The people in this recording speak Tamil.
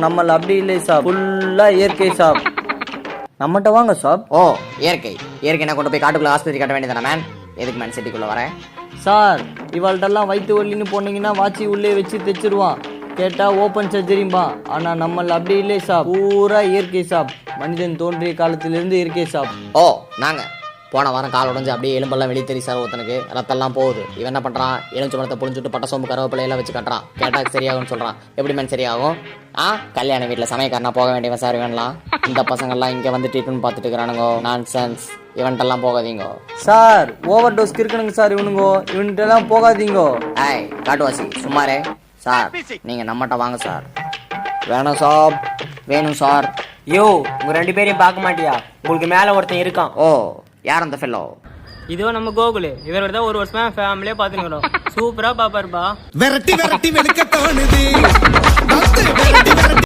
நம்மள அப்படி இல்லை சாப், ஃபுல்லா இயற்கை சாப். நம்மகிட்ட வாங்க சாப். ஓ இயற்கை இயற்கைனா கொண்டு போய் காட்டுக்குள்ள ஆஸ்பத்திரி கட்ட வேண்டியதானே மேன்? எதுக்கு மேன் சிட்டிக்குள்ள வரேன்? சார் இவாள்கிட்டலாம் வயிற்று வலின்னு போனீங்கன்னா வாட்சி உள்ளே வச்சு தைச்சிருவான். கேட்டா ஓப்பன் சர்ஜரிம்பா. ஆனா நம்மள அப்படி இல்லை சாப், பூரா இயற்கை சாப். மனிதன் தோன்றிய காலத்திலிருந்து இயற்கை சாப். ஓ நாங்க போன வாரம் கால் உடஞ்சு அப்படியே எலும்பெல்லாம் வெளியே தெரியும் சார். ஒருத்தனுக்கு ரத்தம்லாம் போகுது. இவன் என்ன பண்றான்? எலுமிச்சை பழத்தை புளிஞ்சுட்டு பட்ட சோம்பு கருவேப்பிலையெல்லாம் வச்சு கட்டுறான். கேட்டா சரியாகும்னு சொல்றான். எப்படி மேன் சரியாகும்? கல்யாண வீட்டில் சமயக்காரனா போக வேண்டியவன் சார் இவன்லாம். இந்த பசங்கள்லாம் இங்கே வந்து ட்ரீட்மெண்ட் பார்த்துட்டு இருக்கிறானுங்க. நான் சென்ஸ் இவன்ட்டெல்லாம் போகாதீங்க சார். ஓவர் டோஸ்க்கு இருக்கணுங்க சார் இவனுங்கோ. இவன்ட்டெல்லாம் போகாதீங்கோ. காட்டுவாசி சும்மாரே சார். நீங்க நம்மகிட்ட வாங்க சார். வேணும் சார், வேணும் சார். யோ உங்க 2 பேரையும் பார்க்க மாட்டியா? உங்களுக்கு மேல ஒருத்தன் இருக்கான். ஓ யார் அந்த ஃபெல்லோ? இதுவோ நம்ம கோகுலு. இவரோட தான் 1 வருஷமா ஃபேமிலியா பாத்துக்கிறோம். சூப்பரா பாப்பாருப்பா. விரட்டி விரட்டி வெளுக்க தோணுது.